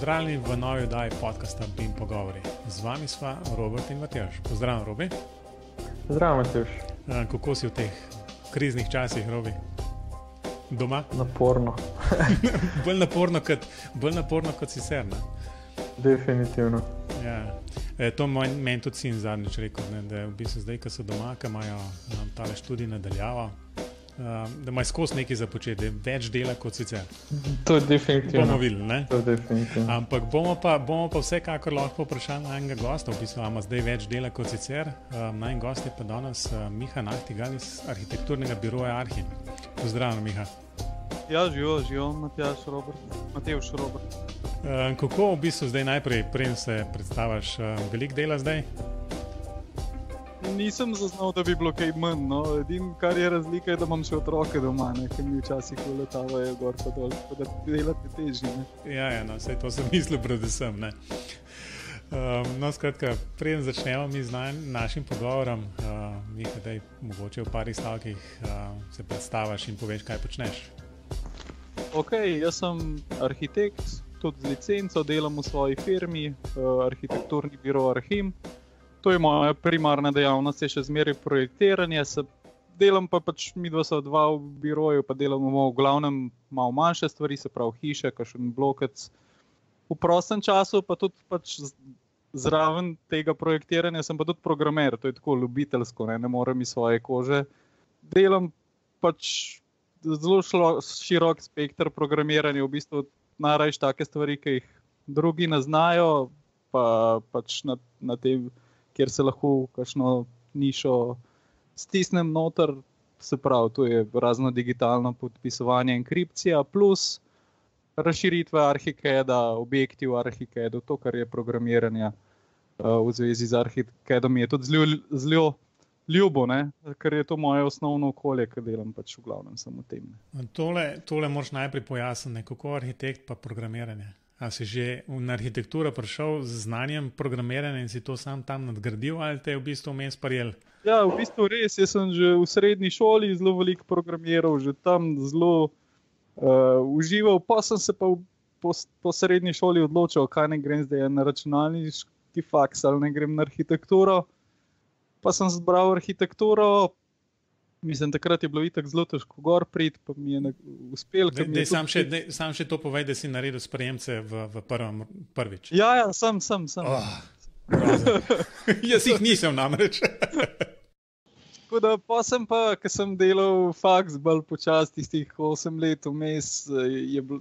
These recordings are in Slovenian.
Pozdravljeni v novi oddaji podcasta BIM Pogovori. Z vami sva Robert in Matjaž. Pozdravljen, Robi. Zdravo, Matjaž. Kako si v teh kriznih časih, Robi? Doma? Naporno. bolj naporno kot sicer, ne? Definitivno. Ja. To meni tudi sin zadnjič rekel, ne, da v bistvu zdaj, ko so doma, ko imajo tale študij nadaljavo, da imajo skozi nekaj započeti, da je več dela kot sicer. To je definitivno. Bomo videli, ne? To je definitivno. Ampak bomo pa vsekakor lahko vprašali na enega gosta, v bistvu ima zdaj več dela kot sicer. Najin gost je pa danes Miha Nahtigal iz arhitekturnega biroja Arhim. Pozdravljeno, Miha. Ja, živijo, Matjaž, Matevž, Robert. Kako v bistvu zdaj najprej, preden se predstaviš, veliko dela zdaj? Nisem zaznal, da bi bilo kaj manj, no. Edino, kar je razlika, je, da imam še otroke doma, ne, ker mi včasih uletavajo gor pa dol, pa da delati težje, ne. Ja, no, saj to sem mislil predvsem, ne. No, skratka, preden začnemo mi z našim pogovorom, Miha, daj mogoče v parih stavkih se predstaviš in poveš, kaj počneš. Ok, jaz sem arhitekt, tudi z licenco, delam v svoji firmi, arhitekturni biro Arhim. To je moja primarna dejavnost, je še zmeraj projektiranje, delam pa pač midva sva dva v biroju, pa delamo v glavnem malo manjše stvari, se pravi hiše, kakšen blokec. V prostem času pa tudi pač zraven tega projektiranja sem pa tudi programer, to je tako ljubiteljsko, ne morem iz svoje kože. Delam pač zelo širok spekter programiranja, v bistvu najrajši take stvari, ki jih drugi ne znajo, pa pač na tem, kjer se lahko kakšno nišo stisnem noter, se pravi, to je razno digitalno podpisovanje, enkripcija, plus razširitve ArchiCAD-a, objekti v ArchiCAD-u, to, kar je programiranje v zvezi z ArchiCAD-om, je tudi zelo ljubo, ne? Ker je to moje osnovno okolje, ki delam pač v glavnem samo tem. Tole moraš najprej pojasniti, kako arhitekt pa programiranje. A si že na arhitekturo prišel z znanjem programiranja in si to sam tam nadgradil, ali te je v bistvu vmes prijel? Ja, v bistvu res, jaz sem že v srednji šoli zelo veliko programiral, že tam zelo užival, pa sem se pa po srednji šoli odločil, kaj ne grem zdaj na računalniški faks ali ne grem na arhitekturo. Pa sem zbral arhitekturo, mislim, takrat je bilo itak zelo težko gor priti, pa mi je uspel. Sam še to povej, da si naredil sprejemce v prvič. Ja, sem. Jaz jih nisem namreč. Tako da pa sem pa, ko sem delal faks bolj počas tistih 8 let vmes,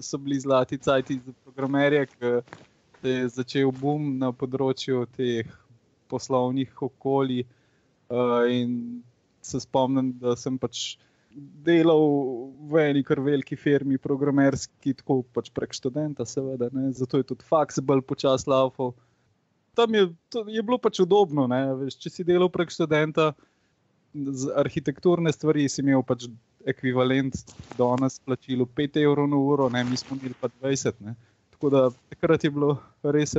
so bili zlati cajti za programerje, ki je začel boom na področju teh poslovnih okolij. In se spomnim, da sem pač delal v eni kar veliki firmi programerski, tako pač prek študenta seveda, ne, zato je tudi faks bolj počas laufal. Tam je bilo pač udobno, ne, veš, če si delal prek študenta, z arhitekturne stvari si imel pač ekvivalent danes plačilo 5 evrov na uro, ne, mi smo imeli pa 20, ne. Tako da takrat je bilo res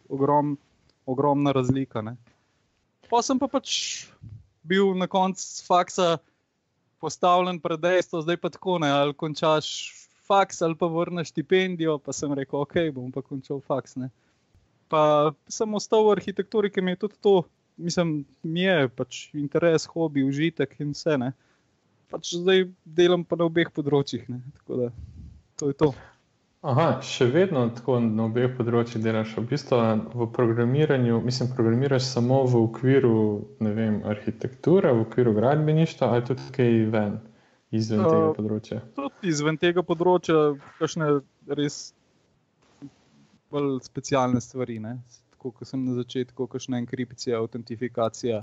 ogromna razlika, ne. Pa sem pa pač bil na koncu faksa postavljen pred dejstvo, zdaj pa tako, ne, ali končaš faks ali pa vrneš štipendijo, pa sem rekel, ok, bom pa končal faks, ne. Pa sem ostal v arhitekturi, ki mi je tudi to, mislim, mi je pač interes, hobi, užitek in vse, ne. Pač zdaj delam pa na obeh področjih, ne, tako da to je to. Aha, še vedno tako na obeh področjih delaš, v bistvu v programiranju, mislim, programiraš samo v okviru, ne vem, arhitekture, v okviru gradbeništva, ali tudi kaj ven, izven tega področja? Tudi izven tega področja, kakšne res bolj specialne stvari, ne, tako, ko sem na začetku, kakšna enkripcija, autentifikacija,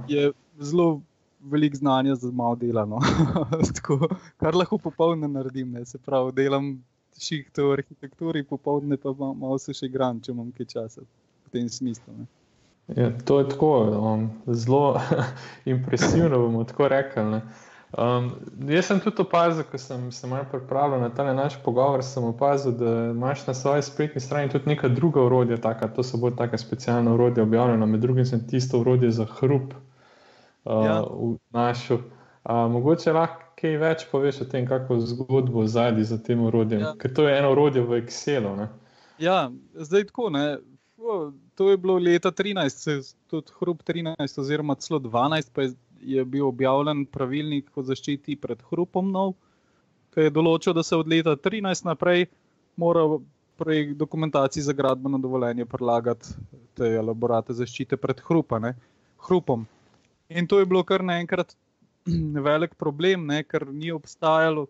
je zelo veliko znanja za malo dela, no. Tako, kar lahko popoldne naredim, ne, se pravi, delam šihte v arhitekturi, popoldne pa malo se še igram, če imam kaj časa v tem smislu, ne. Ja, to je tako, zelo impresivno, bomo tako rekli, ne. Jaz sem tudi opazil, ko sem se malo pripravljal na tale naš pogovor, sem opazil, da imaš na svoji spletni strani tudi neka druga orodja, to so bolj taka specialna orodja objavljena, med drugim sem tisto orodje za hrup našel. Mogoče lahko kaj več poveš o tem, kako zgodbo zadnji za tem orodjem, ker to je eno orodje v Excelu, ne? Ja, zdaj tako, ne. To je bilo leta 13, tudi hrup 13 oziroma celo 12, pa je bil objavljen pravilnik o zaščiti pred hrupom nov, ki je določil, da se od leta 13 naprej mora projekt dokumentaciji za gradbeno dovoljenje prilagati te elaborate zaščite pred hrupom. In to je bilo kar naenkrat velik problem, ne, ker ni obstajalo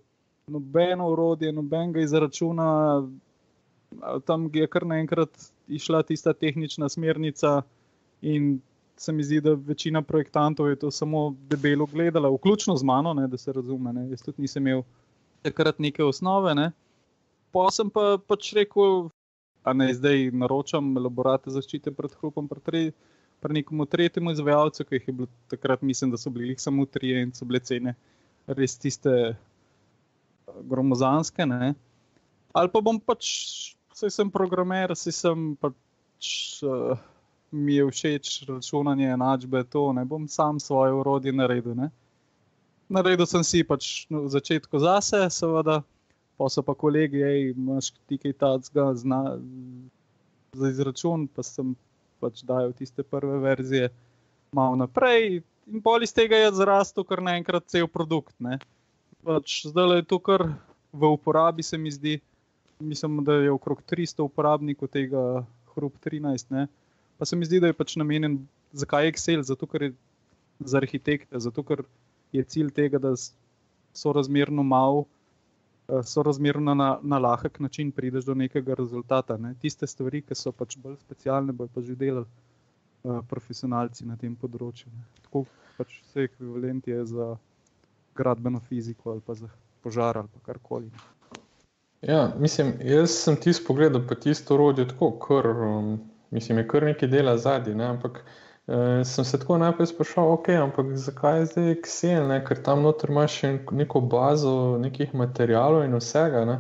nobeno orodje, nobenega izračuna. Tam je kar naenkrat išla tista tehnična smernica in se mi zdi, da večina projektantov je to samo debelo gledala, vključno z mano, ne, da se razume. Ne. Jaz tudi nisem imel takrat neke osnove. Ne. Pa sem pa pač rekel, a ne zdaj naročam elaborate zaščite pred hrupom pri nekomu tretjemu izvajalcu, ki jih je bilo takrat, mislim, da so bili samo 3 in so bile cene res tiste gromozanske. Ne. Ali pa bom pač, saj sem programer, saj sem pač, mi je všeč računanje, enačbe, to, ne bom sam svoje orodje naredil. Ne. Naredil sem si pač v začetku zase, seveda, pa so pa kolegi, imaš ti kaj tacga za izračun, pa sem pač dajal tiste prve verzije malo naprej in pol iz tega je zrastel kar naenkrat cel produkt. Ne. Pač zdaj je to kar v uporabi, se mi zdi. Mislim, da je okrog 300 uporabnikov tega hrup 13, ne. Pa se mi zdi, da je pač namenjen, zakaj Excel, zato ker je za arhitekte, zato ker je cilj tega, da sorazmerno malo, sorazmerno na lahek način prideš do nekega rezultata. Ne. Tiste stvari, ki so pač bolj specialne, bojo pa že delali profesionalci na tem področju. Ne. Tako pač vse ekvivalent je za gradbeno fiziko ali pa za požar ali pa karkoli. Ja, mislim, jaz sem tisto pogledal, pa tisto orodje tako, mislim, je kar nekaj dela zadnji, ne, ampak sem se tako najprej sprašal, ampak zakaj je zdaj Excel, ne, ker tam noter imaš še neko bazo nekih materialov in vsega, ne,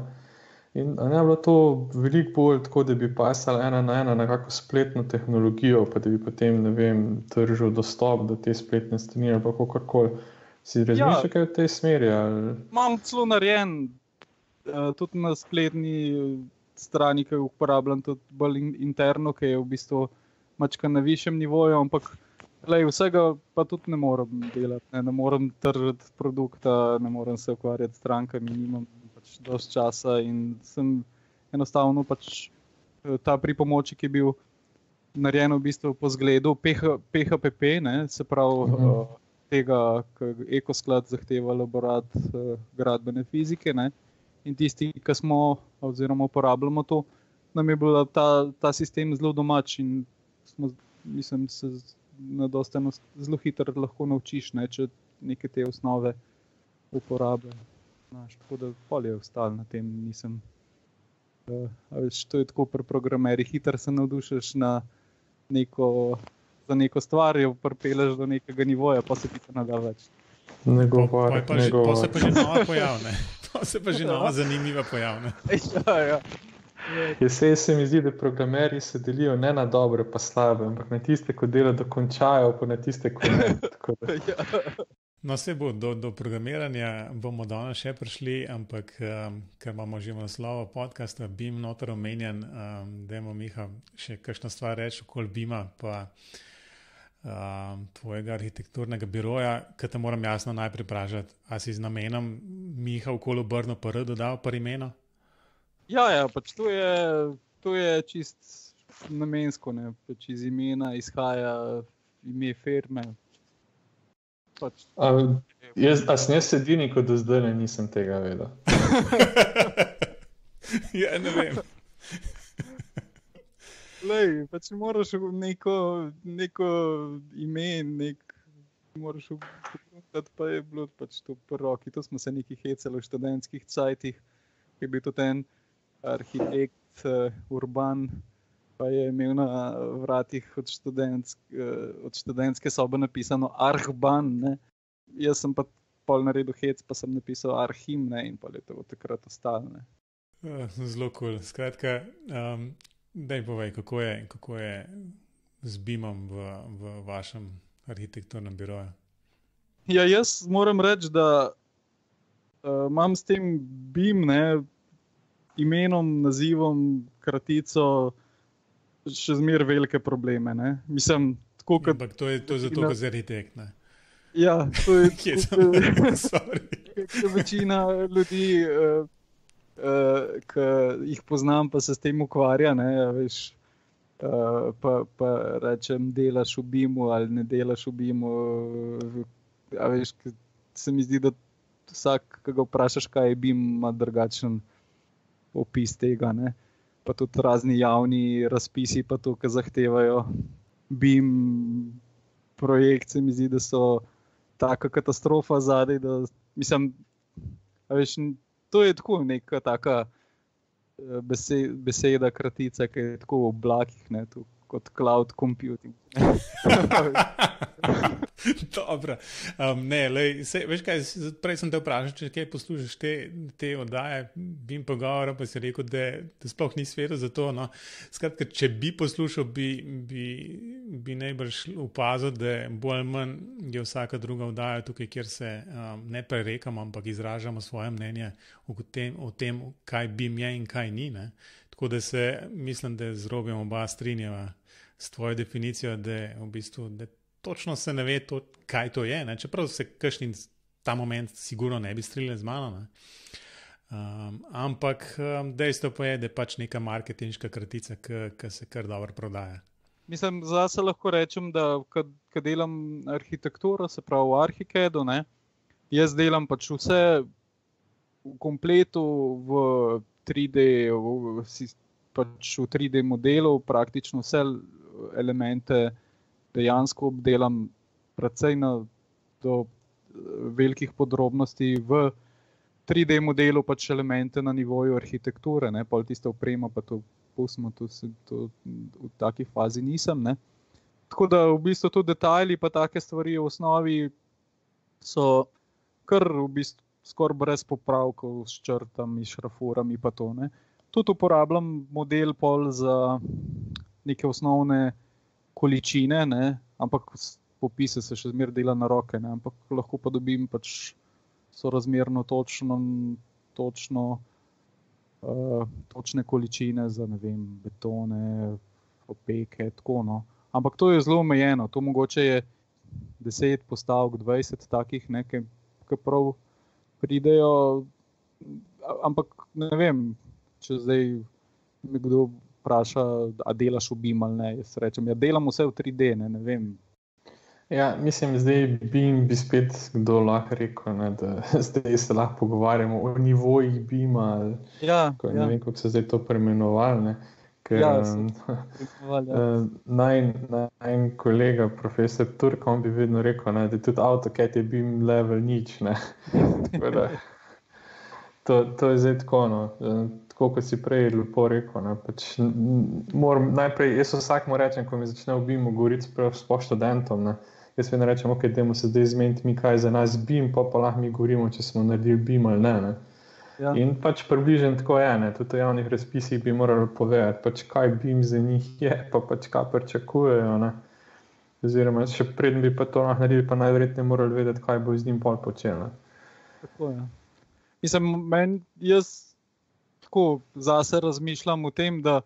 in ne je bilo to veliko bolj tako, da bi pasal 1 na 1 na kakšno spletno tehnologijo, pa da bi potem, ne vem, tržil dostop do te spletne strani ali pa kakorkoli. Si razmišljal kaj v tej smeri? Ali? Imam celo narejen, tudi na spletni strani, ki jo uporabljam tudi bolj interno, ki je v bistvu mačka na višjem nivoju, ampak vsega pa tudi ne morem delati, ne morem tržiti produkta, ne morem se ukvarjati s strankami, nimam pač dosti časa in sem enostavno pač ta pripomoček je bil narejen v bistvu po zgledu PHPP, ne, se pravi tega, ki Ekosklad zahteva elaborat gradbene fizike, ne. In tisti, ki smo oziroma uporabljamo to, nam je bil ta sistem zelo domač in smo, mislim, se na dosti zelo hitro lahko naučiš, ne, če neke te osnove uporabljaš. Tako da pol je ostalo na tem, nisem. To je tako pri programerjih, hitro se navdušiš za neko stvar, jo pripeleš do nekega nivoja, pa se ti to ne da več. Pa se pa že nova pojavne. To se pa že nova zanimiva pojavna. Ja. Se mi zdi, da programerji se delijo ne na dobre pa slabe, ampak na tiste, ko delo dokončajo, pa na tiste, ko ne. No, se bo, do programiranja bomo danes še prišli, ampak ker imamo že v naslovu podcasta BIM noter omenjen, dajmo Miha še kakšno stvar reči okoli BIM-a, pa tvojega arhitekturnega biroja, ki te moram jasno najprej vprašati, a si z namenom Miha okoli obrno PR dodal par imeno? Ja, pač to je čist namensko, ne, pač iz imena izhaja ime firme. Pač. Sem jaz edini, ko do zdaj nisem tega vedel. Ja, ne vem. Pač moraš neko ime, moraš upoštevati, pa je bilo pač to po roki. To smo se neki hecali v študentskih cajtih, ki je bil tudi en arhitekt Urban, pa je imel na vratih od študentske sobe napisano Arhban, ne. Jaz sem pa pol naredil hec, pa sem napisal Arhim, ne, in pol je to takrat ostalo, ne. Zelo cool. Skratka, daj povej, kako je z BIM-om v vašem arhitekturnem biroju? Ja, jaz moram reči, da imam s tem BIM, ne, imenom, nazivom, kratico še zmeraj velike probleme. Ne? Mislim, tako kot... Ampak to je zato, ker si arhitekt, ne? Ja, to je... Kje sem? Sorry. Večina ljudi, ki jih poznam, pa se s tem ukvarja, ne, veš, pa rečem, delaš v BIM-u ali ne delaš v BIM-u, a veš, se mi zdi, da vsak, ki ga vprašaš, kaj je BIM, ima drugačen opis tega, ne. Pa tudi razni javni razpisi, pa to, ki zahtevajo BIM projekt, se mi zdi, da so taka katastrofa zadaj, da mislim, a veš, to je tako neka taka beseda, kratica, ki je tako v oblakih, ne, kot cloud computing. Dobro. Ne, veš kaj, prej sem te vprašal, če kaj poslušaš te oddaje, BIM pogovora, pa si rekel, da sploh ni sfera za to. No. Skratka, če bi poslušal, bi najbrž opazil, da bolj manj je vsaka druga oddaja tukaj, kjer se ne prerekamo, ampak izražamo svoje mnenje o tem, kaj BIM je in kaj ni. Ne. Tako da se, mislim, da z Robijem oba strinjava s tvojo definicijo, da v bistvu točno se ne ve, kaj to je. Ne? Čeprav se kakšni ta moment sigurno ne bi strinjali z mano. Ne? Ampak dejstvo pa je, da je pač neka marketinška kratica, ki se kar dobro prodaja. Mislim, zase lahko rečem, da ko delam arhitekturo, se pravi v Arhicadu, ne, jaz delam pač vse v kompletu v 3D, pač v 3D modelu, praktično vse elemente dejansko obdelam precej do velikih podrobnosti v 3D modelu, pač elemente na nivoju arhitekture, ne, pol tiste oprema, pa to pustimo, to v taki fazi nisem, ne. Tako da v bistvu tudi detajli pa take stvari v osnovi so kar v bistvu skoraj brez popravkov s črtami, šrafurami pa to, ne. Tudi uporabljam model pol za neke osnovne količine, ne, ampak popise se še zmeraj dela na roke, ne, ampak lahko pa dobim pač sorazmerno točne količine za, ne vem, betone, opeke, tako, no. Ampak to je zelo omejeno, to mogoče je 10 postavk, 20 takih, ne, ki prav pridejo, ampak ne vem, če zdaj me kdo vpraša, a delaš v BIM ali ne, jaz rečem, ja, delam vse v 3D, ne vem. Ja, mislim, zdaj bi spet kdo lahko rekel, ne, da zdaj se lahko pogovarjamo o nivojih BIM-a, ne vem, kako se zdaj to preimenovali, ne. Ker najn kolega, profesor Turk, on bi vedno rekel, ne, da tudi AutoCAD je BIM level nič, ne. Tako da, to je zdaj tako, no. Tako kot si prej lepo rekel, ne, pač najprej, jaz vsakmu rečem, ko mi začne v BIM-u govoriti sploh študentom, ne, jaz vedno rečem, ok, dajmo se zdaj zmeniti mi, kaj je za nas BIM, pa lahko mi govorimo, če smo naredili BIM ali ne, ne. Ja. In pač približno tako je, ne, tudi v javnih razpisih bi morali povedati, pač kaj BIM za njih je, pa pač kaj pričakujejo, ne. Oziroma, še preden bi pa to lahko naredili, pa najverjetneje morali vedeti, kaj bo z njim pol počel, ne. Tako je. Mislim, jaz tako zase razmišljam o tem, da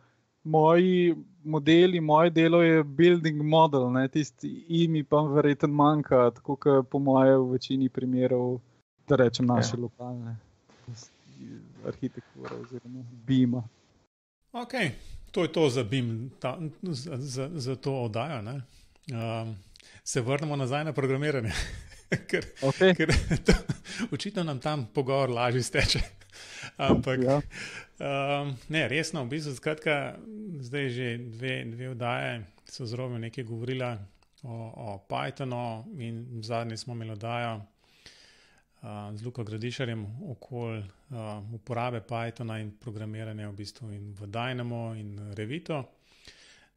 moji modeli, moje delo je building model, ne, tisti mi pa verjetno manjka, tako kot po moje v večini primerov, da rečem naše lokalne arhitekture oziroma BIM-a. Ok, to je to za BIM, za to oddajo, ne. Se vrnemo nazaj na programiranje, ker očitno nam tam pogovor lažje steče. Ampak, ne, resno, v bistvu, skratka, zdaj že dve oddaje so z Robijem nekaj govorila o Pythonu in zadnji smo imeli oddajo z Luko Gradišarjem okoli uporabe Pythona in programiranja v bistvu in v Dynamo in Revito.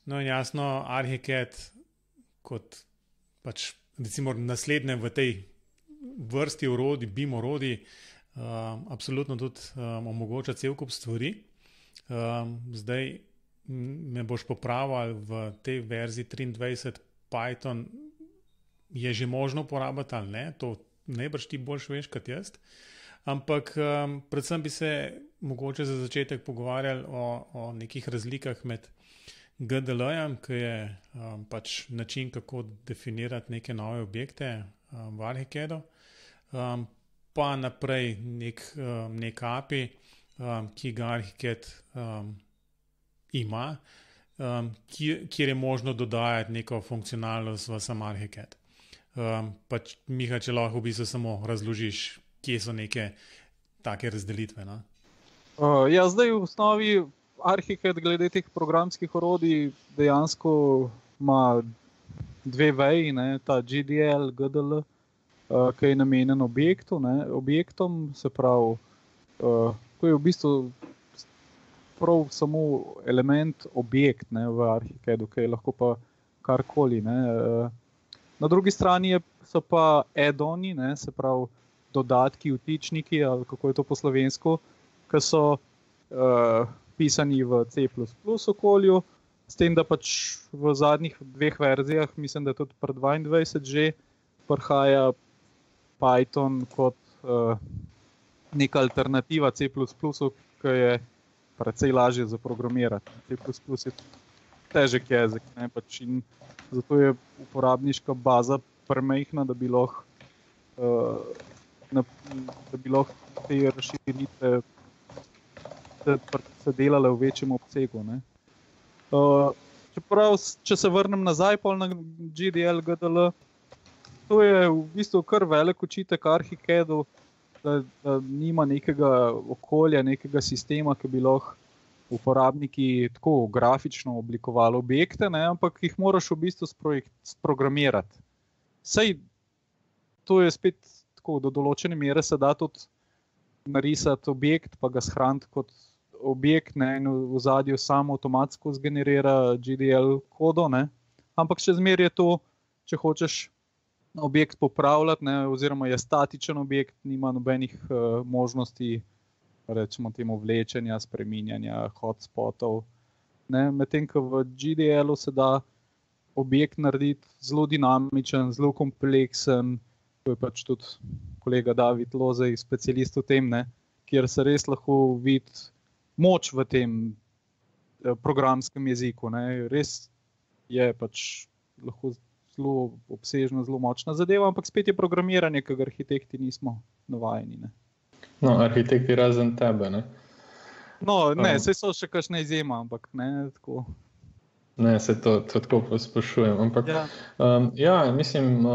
No in jasno, Arhicad kot pač recimo naslednje v tej vrsti orodij, BIM orodij, absolutno tudi omogoča cel kup stvari. Zdaj me boš popravil, v tej verziji 23 Python je že možno uporabiti ali ne, to najbrž ti boljš veš kot jaz. ampak predvsem bi se mogoče za začetek pogovarjali o nekih razlikah med GDL-jem, ki je pač način, kako definirati neke nove objekte v Arhikedu, pa naprej nek API, ki ga Arhiked ima, kjer je možno dodajati neko funkcionalnost v sam Arhiked. Pač, Miha, če lahko v bistvu samo razložiš, kje so neke take razdelitve. No? Ja, zdaj v osnovi Arhiked glede teh programskih orodij dejansko ima dve veji, ta GDL, GDL, ki je namenjen objektom, se pravi, ko je v bistvu prav samo element objekt v Arhikedu, ki je lahko pa karkoli. Na drugi strani so pa add-oni, se pravi dodatki, vtičniki, ali kako je to po slovensko, ki so pisani v C++ okolju, s tem, da pač v zadnjih dveh verzijah, mislim, da tudi pri 22 že prihaja Python kot neka alternativa C++, ki je precej lažje za programirati. C++ je težek jezik, pač in zato je uporabniška baza premajhna, da bi lahko te razširitve se delale v večjem obsegu. Čeprav, če se vrnem nazaj na GDL, GDL, to je v bistvu kar velik očitek Arhikedu, da nima nekega okolja, nekega sistema, ki bi lahko uporabniki tako grafično oblikovali objekte, ampak jih moraš v bistvu sprogramirati. Sej, to je spet tako, do določene mere se da tudi narisati objekt, pa ga shraniti kot objekt, in v ozadju samo avtomatsko zgenerira GDL kodo, ampak še zmeraj je to, če hočeš objekt popravljati, oziroma je statičen objekt, nima nobenih možnosti, rečemo temu, vlečenja, spreminjanja, hotspotov. Medtem ko v GDL-u se da objekt narediti zelo dinamičen, zelo kompleksen, to je pač tudi kolega David Lozej, specialist v tem, kjer se res lahko vidi moč v tem programskem jeziku. Res je pač lahko zelo obsežna, zelo močna zadeva, ampak spet je programiranje, ki ga arhitekti nismo navajeni. No, arhitekti razen tebe, No, saj so še kakšna izjema, ampak tako. Ne, se to tako posplošujem, ampak mislim,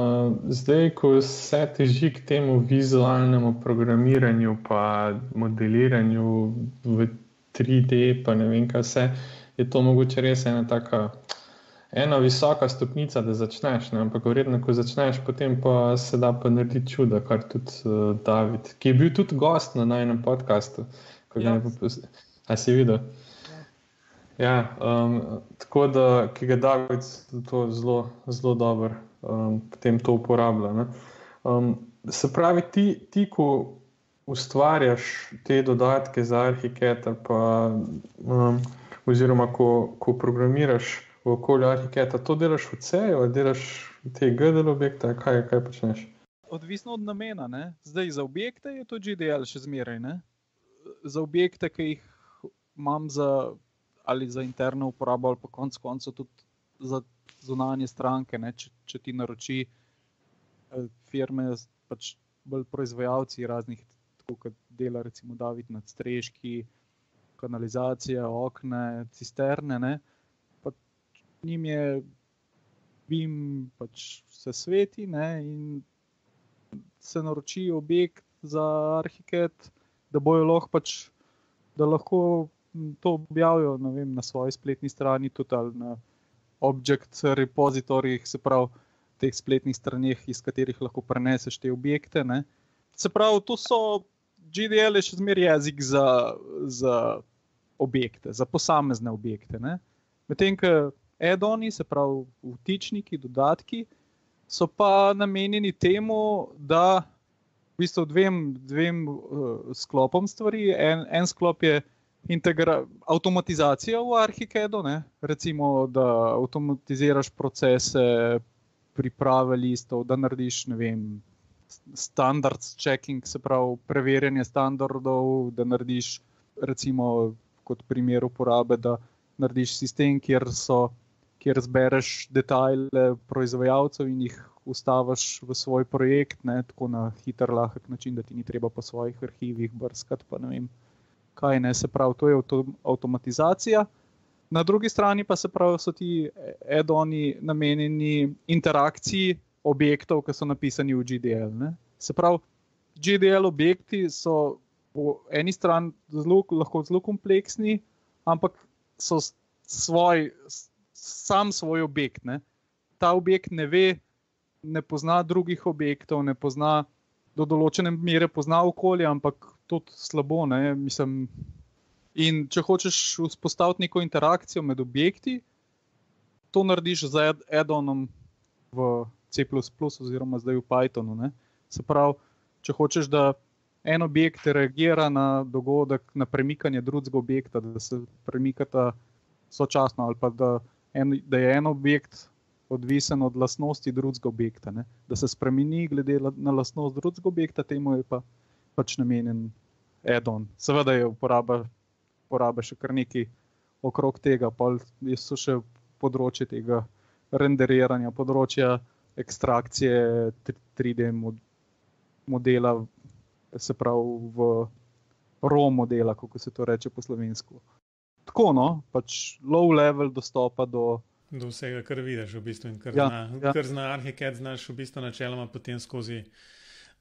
zdaj, ko se teži k temu vizualnemu programiranju pa modeliranju v 3D, pa ne vem kaj vse, je to mogoče res ena visoka stopnica, da začneš, ampak verjetno, ko začneš, potem pa se da pa narediti čuda, kar tudi David, ki je bil tudi gost na najnem podcastu. A si videl? Ja, tako da, ki ga David to zelo dobro potem to uporablja. Se pravi, ti ko ustvarjaš te dodatke za Arhiked, pa oziroma ko programiraš v okolju Arhikeda, to delaš v C-ju, ali delaš te GDL objekte, kaj počneš? Odvisno od namena, Zdaj za objekte je to GDL še zmeraj, Za objekte, ki jih imam ali za interno uporabo, ali pa konec koncev tudi za zunanje stranke, če ti naroči firme, pač bolj proizvajalci raznih, tako kot dela recimo David nadstreški, kanalizacija, okne, cisterne, njim je BIM pač se sveti, in se naroči objekt za Arhiked, da bojo lahko to objavijo, na svoji spletni strani, tudi ali na object repozitorjih, se pravi teh spletnih straneh, iz katerih lahko preneseš te objekte. Se pravi, to so GDL je še zmeraj jezik za objekte, za posamezne objekte. Medtem ko add-oni, se pravi vtičniki, dodatki, so pa namenjeni temu, da v bistvu dvem sklopom stvari. En sklop je avtomatizacija v Arhikedu, recimo, da avtomatiziraš procese priprave listov, da narediš, standards checking, se pravi preverjanje standardov, da narediš recimo kot primer uporabe, da narediš sistem, kjer zbereš detajle proizvajalcev in jih ustaviš v svoj projekt, ne, tako na hiter, lahek način, da ti ni treba po svojih arhivih brskati, pa ne vem kaj, ne, se pravi, to je avtomatizacija. Na drugi strani pa se pravi, so ti add-oni namenjeni interakciji objektov, ki so napisani v GDL. Ne. Se pravi, GDL objekti so po eni strani lahko zelo kompleksni, ampak so sam svoj objekt. Ne. Ta objekt ne pozna drugih objektov, ne pozna do določene mere pozna okolje, ampak tudi slabo. Ne. Mislim, in če hočeš vzpostaviti neko interakcijo med objekti, to narediš z add-onom v C++ oziroma zdaj v Pythonu. Ne. Se pravi, če hočeš, da en objekt reagira na dogodek, na premikanje drugega objekta, da se premikata sočasno, ali pa da je en objekt odvisen od lastnosti drugega objekta, ne. Da se spremeni glede na lastnost drugega objekta, temu je pa pač namenjen add-on. Seveda je uporaba še kar nekaj okrog tega, pa so še področje tega renderiranja, področja ekstrakcije 3D modela, se pravi v RAW modela, kako se to reče po slovensko. Tako, no, pač low level dostopa do vsega, kar vidiš v bistvu in kar zna ArchiCAD, znaš v bistvu načeloma potem skozi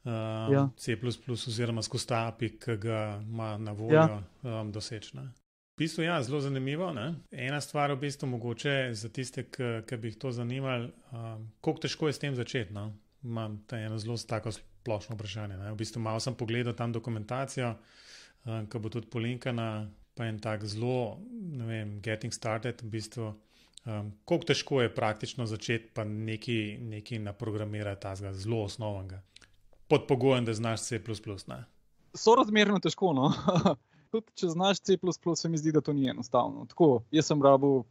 C++ oziroma skozi ta API, ki ga ima na voljo doseči. V bistvu, zelo zanimivo. Ne? Ena stvar v bistvu mogoče za tiste, ki bi jih to zanimali, koliko težko je s tem začeti. No? Imam eno zelo tako splošno vprašanje. Ne? V bistvu malo sem pogledal tam dokumentacijo, ki bo tudi polinkana, pa en tak zelo, ne vem, getting started, v bistvu, koliko težko je praktično začeti pa nekaj naprogramirati tazga zelo osnovnega. Pod pogojem, da znaš C++. Ne? Sorazmerno težko, no. Tudi če znaš C++, se mi zdi, da to ni enostavno. Tako, jaz sem rabil,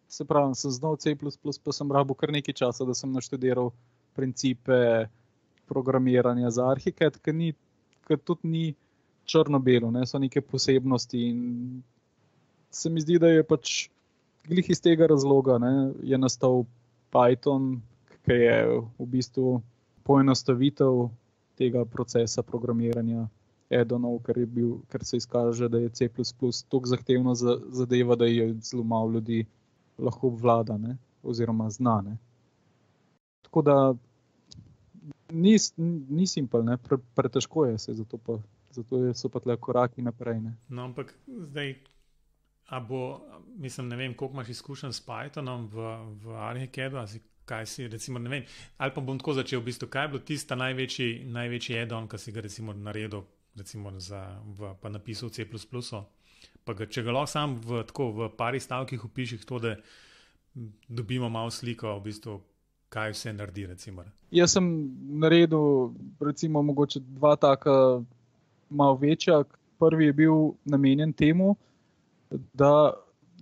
se pravim, sem znal C++, pa sem rabil kar nekaj časa, da sem naštudiral principe programiranja za ArchiCAD, ker tudi ni črno-belo, ne, so neke posebnosti in se mi zdi, da je pač glih iz tega razloga, ne, je nastal Python, ki je v bistvu poenostavitev tega procesa programiranja add-onov, ker se izkaže, da je C++ toliko zahtevna zadeva, da je zelo malo ljudi lahko obvlada, ne, oziroma zna. Ne. Tako da ni simpel, ne, pretežko je se, zato so pa tle koraki naprej. Ne. No, ampak zdaj, ne vem, koliko imaš izkušenj s Pythonom v ArchiCAD-u, kaj si, recimo, ne vem, ali pa bom tako začel, v bistvu, kaj je bilo tista največji add-on, ki si ga recimo naredil, recimo pa napisal C++, pa če ga lahko sam v pari stavkih opiših to, da dobimo malo sliko, v bistvu, kaj vse naredi, recimo. Jaz sem naredil, recimo, mogoče dva taka malo večja. Prvi je bil namenjen temu, da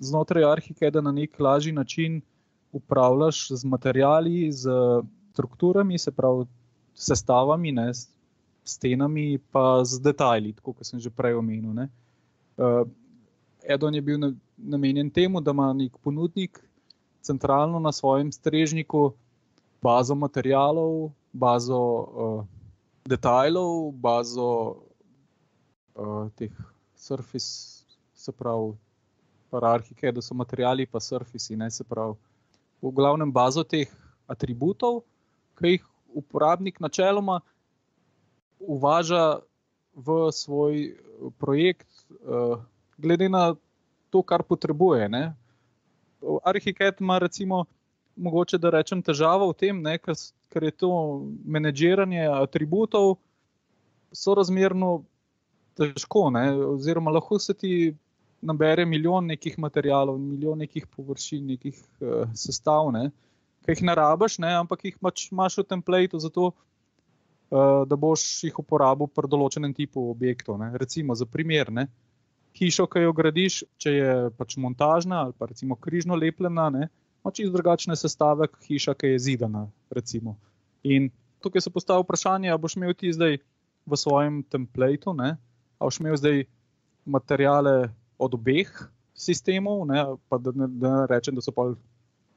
znotraj ArchiCAD-a na nek lažji način upravljaš z materiali, z strukturami, se pravi sestavami, ne, stenami, pa z detajli, tako kot sem že prej omenil. Ne. Add-on je bil namenjen temu, da ima nek ponudnik centralno na svojem strežniku bazo materialov, bazo detajlov, bazo teh surface, se pravi, ArchiCAD so materiali pa surfaci, ne, se pravi, v glavnem bazo teh atributov, ki jih uporabnik načeloma uvaža v svoj projekt, glede na to, kar potrebuje. Ne. ArchiCAD ima recimo, mogoče da rečem, težavo v tem, ne, ker je to menedžiranje atributov sorazmerno težko, ne, oziroma lahko se ti nabere milijon nekih materialov, milijon nekih površin, nekih sestav, ne, ki jih ne rabiš, ne, ampak jih imaš v templateu zato, da boš jih uporabil pri določenem tipu objektov. Ne. Recimo za primer, ne, hišo, ki jo gradiš, če je pač montažna ali pa recimo križno lepljena, ne, ima čisto drugačne sestave, hiša, ki je zidana, recimo. In tukaj se postavlja vprašanje, a boš imel ti zdaj v svojem templateu, ne, a boš imel zdaj materijale od obeh sistemov, ne, pa da ne rečem, da so pol,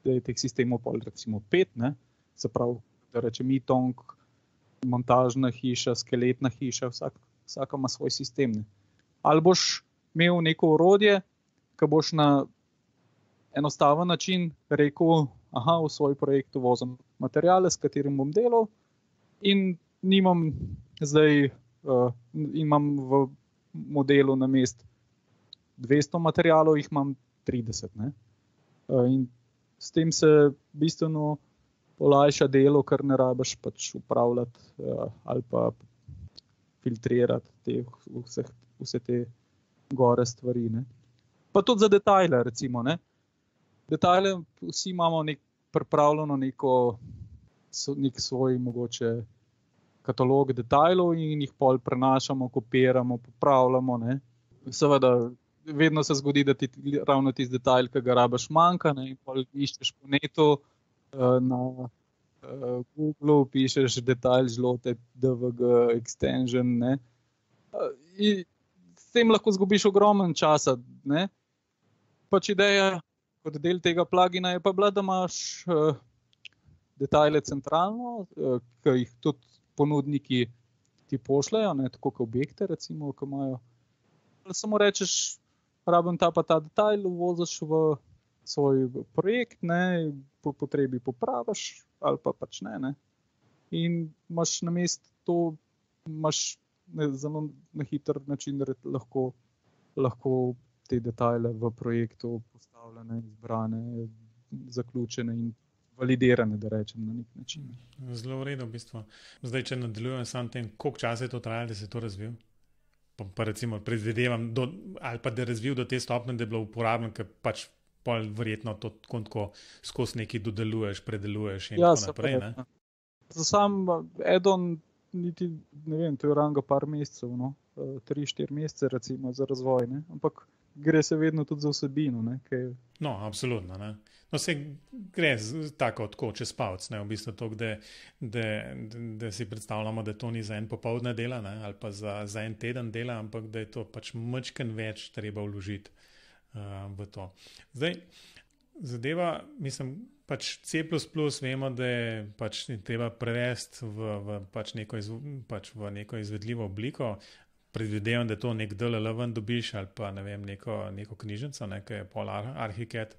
da je teh sistemov pol recimo 5, ne, se pravi, da rečem Ytong, montažna hiša, skeletna hiša, vsaka ima svoj sistem. Ne. Ali boš imel neko orodje, ki boš na enostaven način rekel, v svoj projekt vozim materijale, s katerim bom delal in nimam zdaj, imam v modelu na mest 200 materijalov, jih imam 30. Ne? In s tem se bistveno olajša delo, ker ne rabiš pač upravljati ali pa filtrirati vse te gore stvari. Ne? Pa tudi za detajle, recimo. Ne? Detajle vsi imamo pripravljeno nek svoj mogoče katalog detajlov in jih pol prenašamo, kopiramo, popravljamo. Ne? Seveda, vedno se zgodi, da ti ravno tisti detajl, ki ga rabiš, manjka, ne? In pol iščeš po netu, na Google pišeš detajl žlote DVG extension, ne? In s tem lahko zgubiš ogromen časa, ne? Pač ideja kot del tega plugina je pa bila, da imaš detajle centralno, ki jih tudi ponudniki ti pošljajo, ne, tako kot objekte, recimo, ki imajo. Samo rečeš, rabim ta pa ta detajl, uvoziš v svoj projekt, ne, po potrebi popraviš, ali pa pač ne. In imaš namesto to, imaš zelo na hiter način lahko te detajle v projektu postavljene, izbrane, zaključene in validirane, da rečem, na nek način. Zelo v redu, v bistvu. Zdaj, če nadaljujem sam tem, koliko časa je to trajalo, da se je to razvil? Pa recimo predvidevam, ali pa da je razvil do te stopnje, da je bilo uporabno, ker pač pol verjetno to tako skozi nekaj dodeluješ, predeluješ in tako naprej. Ne? Za sam add-on niti, ne vem, to je ranga par mesecev, no? 3-4 mesece recimo za razvoj, ne? Ampak gre se vedno tudi za vsebino. Ne? No, absolutno. Ne? No, se gre tako čez palec, ne? V bistvu to, da si predstavljamo, da to ni za en popoldne dela, ne? Ali pa za en teden dela, ampak da je to pač majčkeno več treba vložiti v to. Zdaj, zadeva, mislim, pač C++ vemo, da je pač treba prevesti v neko izvedljivo obliko. Predvidevam, da to nek DLL ven dobiš ali pa ne vem, neko knjižnico, ki je pol Archicad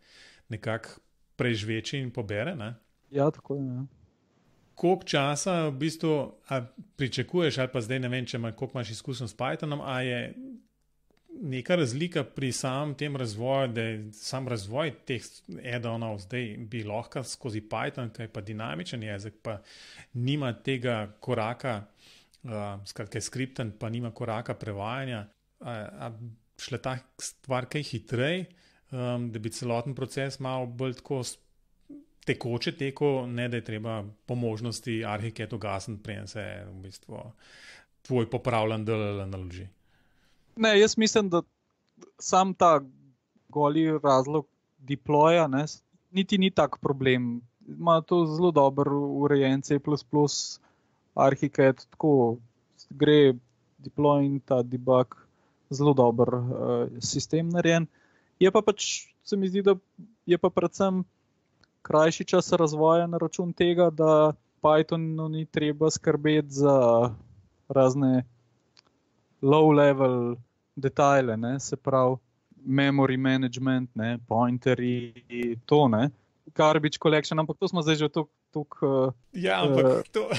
nekako prežveči in pobere. Ne? Ja, tako je. Ja. Koliko časa v bistvu pričakuješ, ali pa zdaj ne vem, koliko imaš izkušenj s Pythonom, a je neka razlika pri samem tem razvoju, da je sam razvoj teh add-onov zdaj bi lahko skozi Python, ki je pa dinamičen jezik, pa nima tega koraka, skratka je skripten, pa nima koraka prevajanja, a šla ta stvar kaj hitrej, da bi celoten proces malo bolj tako tekoče tekel, ne da je treba po možnosti Archicad ugasniti, preden se v bistvu tvoj popravljen DLL naloži. Ne, jaz mislim, da sam ta goli razlog deploya, ne, niti ni tak problem. Ima to zelo dober urejen C++, Archicad, tako gre deploy in ta debug, zelo dober sistem narejen. Je pa pač, se mi zdi, da je pa predvsem krajši čas razvoja na račun tega, da Pythonu ni treba skrbeti za razne low-level detajle, ne, se pravi memory management, ne, pointerji, to, ne, garbage collection, ampak to smo zdaj že tukaj. Ja, ampak to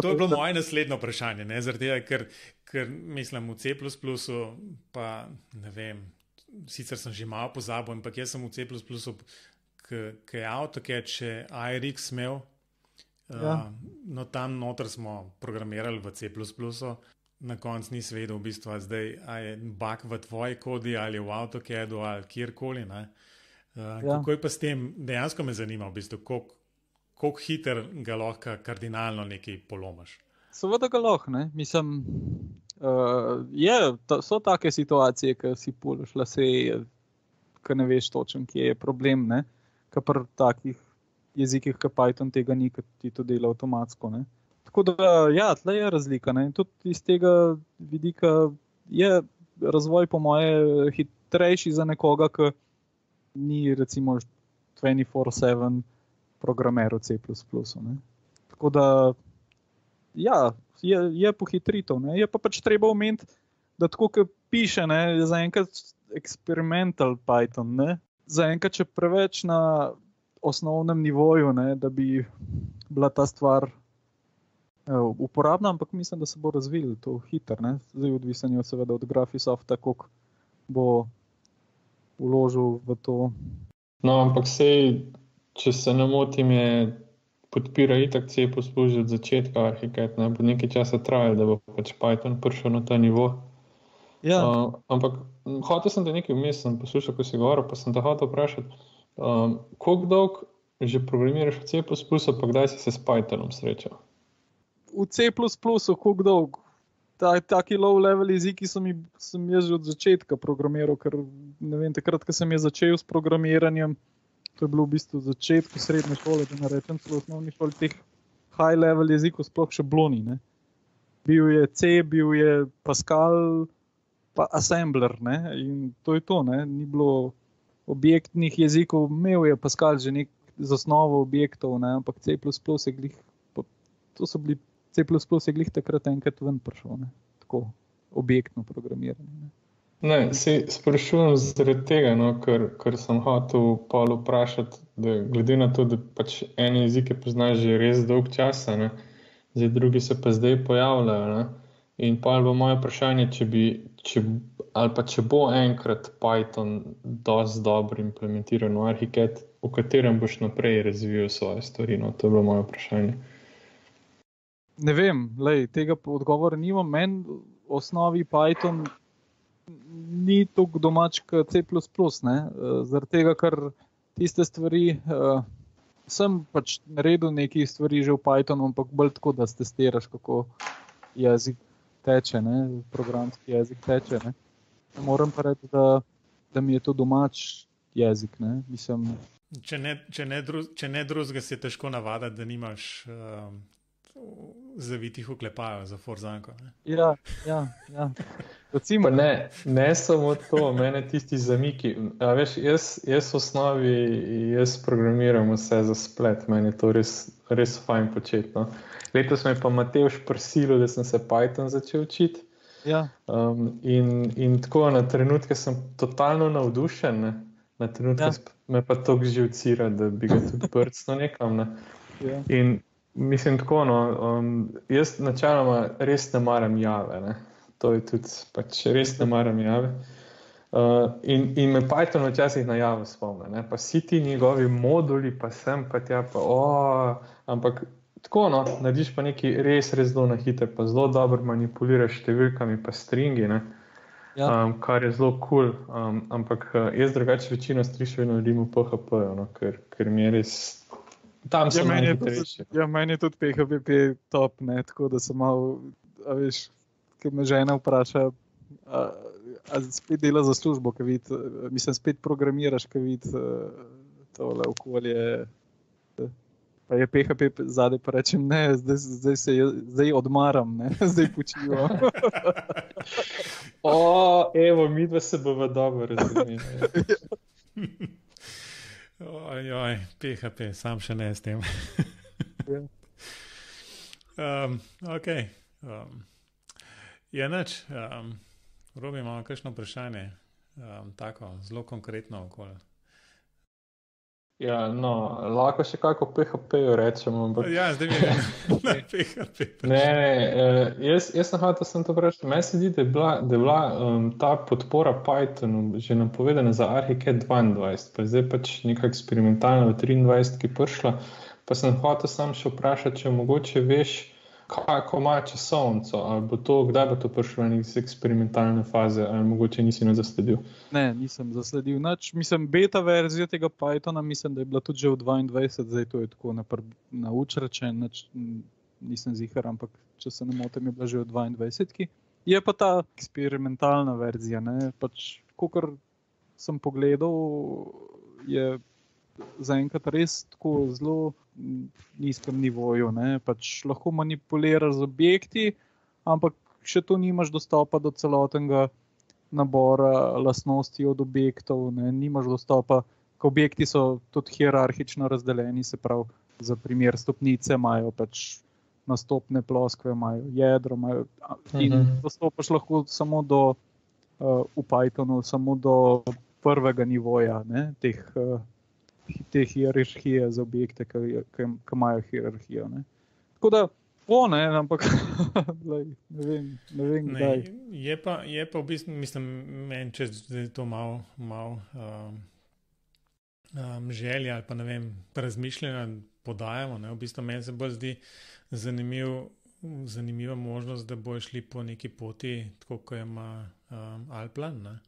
je bilo moje naslednje vprašanje, ne, zaradi tega, ker mislim v C++, pa ne vem, sicer sem že malo pozabil, ampak jaz sem v C++, ki je AutoCAD še ARX imel, no tam noter smo programirali v C++, na koncu nisi vedel v bistvu, zdaj a je bug v tvoji kodi ali v AutoCAD-u ali kjerkoli, ne. Kako je pa s tem, dejansko me zanima v bistvu, koliko hiter ga lahko kardinalno nekaj polomaš? Seveda ga lahko, ne, mislim, so take situacije, ki si puleš lase, ki ne veš točen, kje je problem, ne, ka pri takih jezikih, ki Python tega ni, ki ti to dela avtomatsko, ne. Tako da, ja, tle je razlika. Ne? Tudi iz tega vidika je razvoj po moje hitrejši za nekoga, ki ni recimo 24/7 programer v C++. Ne? Tako da, ja, je pohitritev. Ne? Je pa pač treba omeniti, da tako, ki piše, ne, je zaenkrat experimental Python. Ne? Zaenkrat, če preveč na osnovnem nivoju, ne, da bi bila ta stvar uporabna, ampak mislim, da se bo razvil to hitro. Zdaj odvisen je seveda od Graphisofta, koliko bo vložil v to. No, ampak sej, če se ne motim, podpira itak C++ že od začetka Archicad, ne bo nekaj časa trajalo, da bo pač Python prišel na ta nivo. Ja. Ampak hotel sem te nekaj vmes, sem poslušal, ko si govoril, pa sem te hotel vprašati, koliko dolg že programiraš v C++, pa kdaj si se s Pythonom srečal? V C++, koliko dolg? Taki low-level jeziki sem jaz že od začetka programiral, ker ne vem, takrat, ko sem je začel s programiranjem, to je bilo v bistvu v začetku srednje šole, da ne rečem, celo osnovni šoli, teh high-level jezikov sploh še bilo ni. Ne? Bil je C, bil je Pascal, pa assembler, ne? In to je to, ne? Ni bilo objektnih jezikov, imel je Pascal že nek z osnovo objektov, ne? Ampak C++ je glih, to so bili C++ je glih takrat enkrat ven prišel, ne? Tako objektno programiranje. Ne, se sprašujem zaradi tega, no, ker sem hotel Pavlu vprašati, da glede na to, da pač ene jezike poznaš že res dolg časa, ne, zdaj drugi se pa zdaj pojavljajo, ne, in Pavel bo moje vprašanje, če bo enkrat Python dosti dobro implementiran v Archicad, v katerem boš naprej razvijal svoje stvari, no, to je bilo moje vprašanje. Ne vem, tega odgovora nimam. Meni v osnovi Python ni toliko domač kot C++, ne? Zaradi tega, ker tiste stvari, sem pač naredil nekaj stvari že v Pythonu, ampak bolj tako, da testiraš, kako jezik teče, ne? Programski jezik teče. Ne? Moram pa reči, da mi je to domač jezik. Ne? Mislim, če ne drugega, se je težko navaditi, da nimaš zavitih oklepajev za forzanko. Ja. Pa ne samo to, mene tisti zamiki. A veš, jaz v osnovi, jaz programiram vse za splet, meni je to res fajn početi. No. Letos me je pa Matevž prisilil, da sem se Python začel učiti. Ja. In tako na trenutke sem totalno navdušen, ne. Na trenutke me pa toliko živcira, da bi ga tudi brcnil nekam. Ne. Ja. In mislim tako, no, jaz načeloma res ne maram Jave, ne. To je tudi, pač res ne maram Jave. In me Python včasih na Javo spomne, ne. Pa vsi ti njegovi moduli, pa sem, pa tja, pa ampak tako, no, narediš pa nekaj res zelo na hitro, pa zelo dobro manipuliraš številkami, pa stringi, ne. Kar je zelo cool, ampak jaz drugače večino stvari še vedno naredim v PHP-ju, no, ker mi je res. Tam sem najhitrejši. Ja, meni je tudi PHP top, ne, tako da sem malo, veš, ko me žena vpraša, a spet dela za službo, ko vidi, mislim, spet programiraš, ko vidi tole okolje, pa je PHP zadaj, pa rečem, ne, zdaj odmaram, ne, zdaj počivam. Evo, midva se bova dobro razumeli. Ojoj, PHP, sam še ne s tem. Ok. Je nič. Robi, imamo kakšno vprašanje? Tako, zelo konkretno okolje. Ja, no, lahko še kako PHP-ju rečemo, ampak. Ja, zdaj mi je na PHP. Ne, jaz sem hotel sem to vprašati. Meni se zdi, da je bila ta podpora Pythonu že napovedana za Archicad 22, pa zdaj pač neka eksperimentalna v 23, ki prišla, pa sem hotel sam še vprašati, če mogoče veš, kako ima časovnico, ali bo to, kdaj bo to prišlo iz eksperimentalne faze, ali mogoče nisi ne zasledil? Ne, nisem zasledil nič. Mislim, beta verzija tega Pythona, mislim, da je bila tudi že v 22, zdaj to je tako na učrečen, nisem zihar, ampak če se ne motim, je bila že v 22. Je pa ta eksperimentalna verzija, ne, pač, kakor sem pogledal, je zaenkrat res tako zelo nizkem nivoju. Ne? Pač lahko manipuliraš z objekti, ampak še to nimaš dostopa do celotnega nabora lastnosti od objektov, ne? Nimaš dostopa, ker objekti so tudi hierarhično razdeljeni, se pravi, za primer stopnice imajo pač nastopne ploskve, imajo jedro, in dostopaš lahko samo do v Pythonu, samo do prvega nivoja, ne? Te hierarhije za objekte, ki imajo hierarhijo. Ne? Tako da, ampak ne vem kdaj. Je pa v bistvu, mislim, meni, če je to malo želja ali pa ne vem, razmišljanja podajamo, ne? V bistvu meni se bolj zdi zanimiva možnost, da bojo šli po neki poti, tako kot ima Alplan, ne?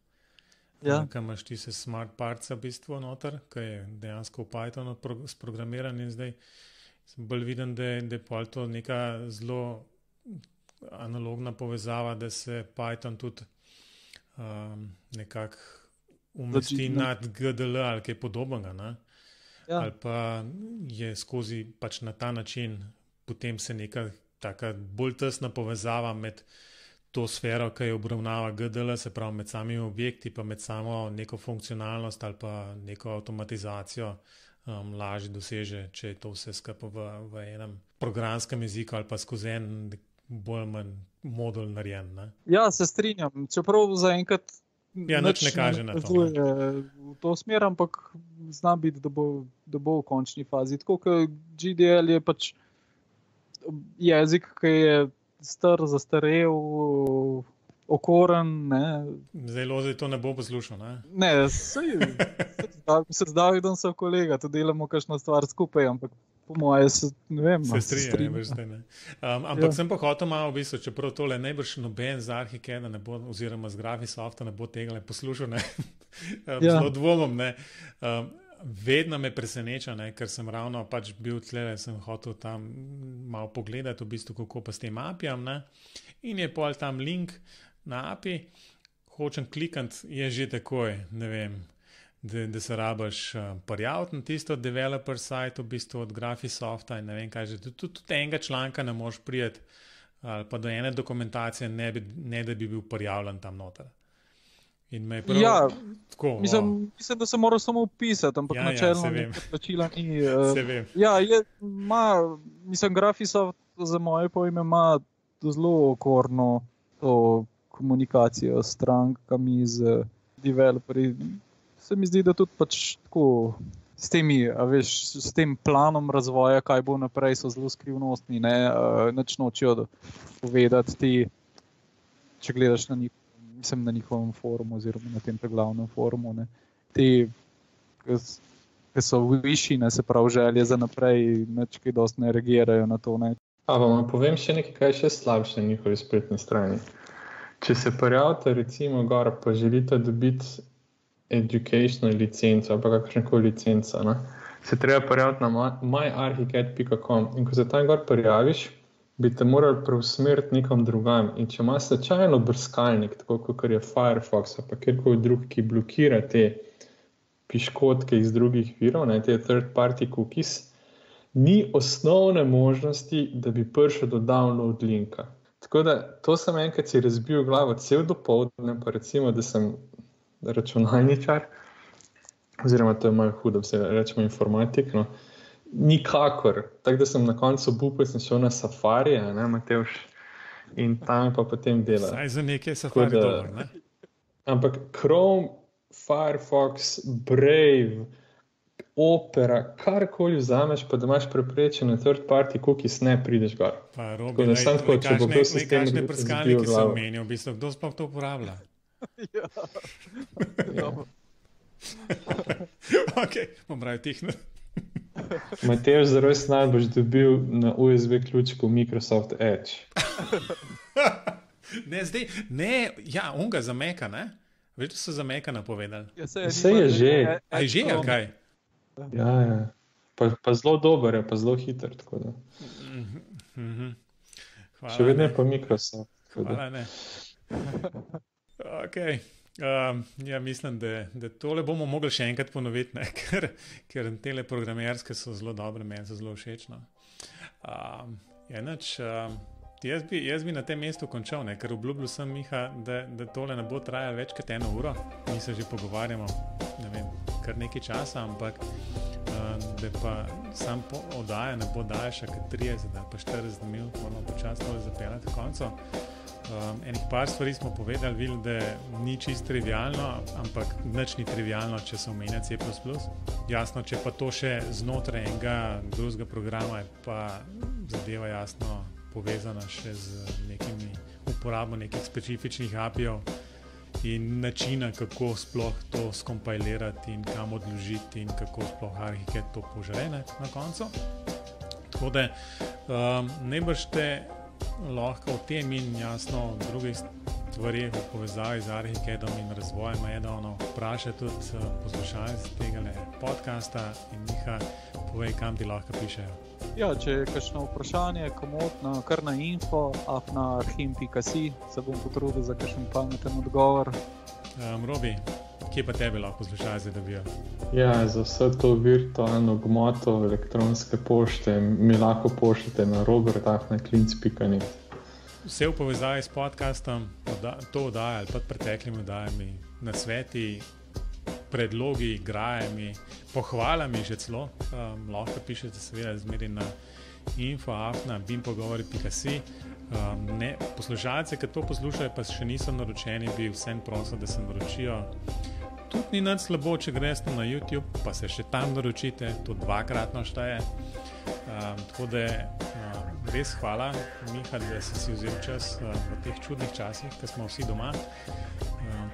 Ja. Kaj imaš ti se smart parts v bistvu noter, ki je dejansko v Pythonu sprogramiran in zdaj bolj vidim, da je to neka zelo analogna povezava, da se Python tudi nekako umesti nad GDL ali kaj podobnega, ne? Ja. Ali pa je skozi pač na ta način potem se neka taka bolj tesna povezava med to sfero, ki je obravnava GDL, se pravi med samimi objekti, pa med samo neko funkcionalnost ali pa neko avtomatizacijo lažje doseže, če je to vse skupaj v enem programskem jeziku ali pa skozi en bolj manj modul narejen. Ne? Ja, se strinjam. Čeprav zaenkrat nič ne kaže na to. V to smer, ampak zna biti, da bo v končni fazi. Tako kot GDL je pač jezik, ki je star, zastarel, okoren. Ne. Zdaj Lozej to ne bo poslušal, ne? Ne, se zdaj, da so kolega, to delamo kakšno stvar skupaj, ampak po moje se, ne vem. Se strinjam. Ampak sem pa hotel malo v bistvu, čeprav tole najbrž noben z Archicada ne bo, oziroma z Graphisofta ne bo tega poslušal, ne? Zelo dvomim, ne? Vedno me preseneča, ne, ker sem ravno pač bil tle, sem hotel tam malo pogledati v bistvu, kako pa s tem API-jem, ne, in je pol tam link na API, hočem klikati, je že takoj, ne vem, da se rabaš prijaviti na tisto developer site v bistvu od Graphisofta in ne vem kaj že, tudi enega članka ne moš prijeti, ali pa do ene dokumentacije ne da bi bil prijavljen tam noter. In me je prav tako. Mislim, da se mora samo upisati, ampak načelno plačila ni. Se vem. Ja, mislim, Graphisoft za moje pojme ima zelo okorno to komunikacijo s strankami, z developerji. Se mi zdi, da tudi pač tako s temi, s tem planom razvoja, kaj bo naprej, so zelo skrivnostni, ne, nič nočejo povedati ti, če gledaš na njih. Mislim, na njihovem forumu oziroma na tem glavnem forumu. Ne. Ti, ki so višji, ne, se pravi želje za naprej, nič kaj dosti ne reagirajo na to. Ne. Vam povem še nekaj, kaj je še slabše na njihovi spletni strani. Če se prijavite recimo gor, pa želite dobiti educational licenco ali pa kakšnekoli licenco, ne, se treba prijaviti na myarchicad.com in ko se tam gor prijaviš, bi te morali preusmeriti nekam drugam. In če imaš slučajno brskalnik, tako kot je Firefox, pa kjerkoli drug, ki blokira te piškotke iz drugih virov, ne, te third party cookies, ni osnovne možnosti, da bi prišel do download linka. Tako da, to sem enkrat si razbil glavo cel dopoldne, pa recimo, da sem računalničar, oziroma to je malo hudo, se rečemo informatik, no, nikakor. Tako da sem na koncu bupal, sem šel na Safari, ne, Matevž, in tam pa potem delal. Saj za nekaj Safari dolar, ne? Ampak Chrome, Firefox, Brave, Opera, karkoli vzameš, pa da imaš preprečene third party cookies, ne prideš gor. Pa Robi, kakšne prskalnike se omenil, v bistvu, kdo sploh to uporablja? Ja. Ok, bom pravi tihno. Matevž, za rojstni boš dobil na USB ključku Microsoft Edge. Onga za Maca, ne? Veš, da so za Maca napovedali. Vse je že. A je že, ali kaj? Ja. Pa zelo dober je, pa zelo hiter, tako da. Hvala, še vedno je pa Microsoft. Hvala, ne. Ok. Ja, mislim, da tole bomo mogli še enkrat ponoviti, ne? ker tele programerske so zelo dobre, meni so zelo všečno. Jaz bi na tem mestu končal, ne? Ker obljubil sem, Miha, da tole ne bo trajalo več kot 1 uro. Mi se že pogovarjamo, ne vem, kar nekaj časa, ampak da pa sam oddaja ne bo daljša kot 30 ali pa 40 minut, moramo počasi tole zapeljati konco. Enih par stvari smo povedali, da ni čisto trivialno, ampak nič ni trivialno, če se omenja C++. Jasno, če pa to še znotraj enega drugega programa, je pa zadeva jasno povezana še z nekimi uporabo nekih specifičnih API-jev in načina, kako sploh to skompilirati in kam odložiti in kako sploh Arhicad to požre na koncu. Tako da najbrž te lahko o tem in jasno o drugih stvarih v povezavi z Arhicadom in razvojem add-onov vpraša tudi poslušalci tega podcasta in Miha, povej, kam ti lahko pišejo. Ja, če je kakšno vprašanje, komotno, kar na info@arhim.si, se bom potrudil za kakšen pameten odgovor. Robi, kje pa tebe lahko poslušalci dobijo? Ja, za vse to virtualno gmoto elektronske pošte mi lahko pošljete na robert@klinc.net. Vse v povezavi s podcastom, to oddaja ali pa preteklimi oddajami, nasveti, predlogi, grajami, pohvalami že celo, lahko pišete seveda zmeri na info@bimpogovori.si. Poslušalce, ki to poslušajo, pa še niso naročeni, bi vsem prosil, da se naročijo. Tudi ni nič slabo, če greste na YouTube, pa se še tam naročite, to 2-kratno šteje. Tako da res hvala, Miha, da si vzel čas v teh čudnih časih, ko smo vsi doma.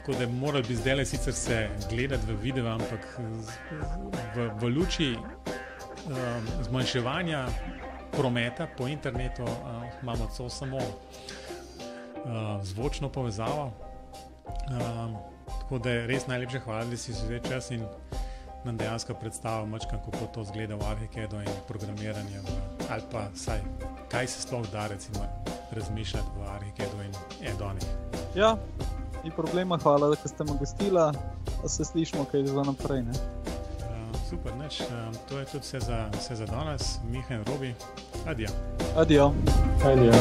Tako da morali bi zdaj sicer se gledati v video, ampak v luči zmanjševanja prometa po internetu imamo samo zvočno povezavo. Tako da je res najlepše hvala, da si vzel čas in nam dejansko predstavil mačkam, kako to zgleda v Arhicadu in programiranje ali pa saj, kaj se sploh da recimo razmišljati v Arhicadu in add-onih. Ja, ni problema, hvala, da ste me gostila, pa se slišimo kaj za naprej, ne? Super, to je tudi vse za danes. Miha in Robi, adijo. Adijo. Adijo.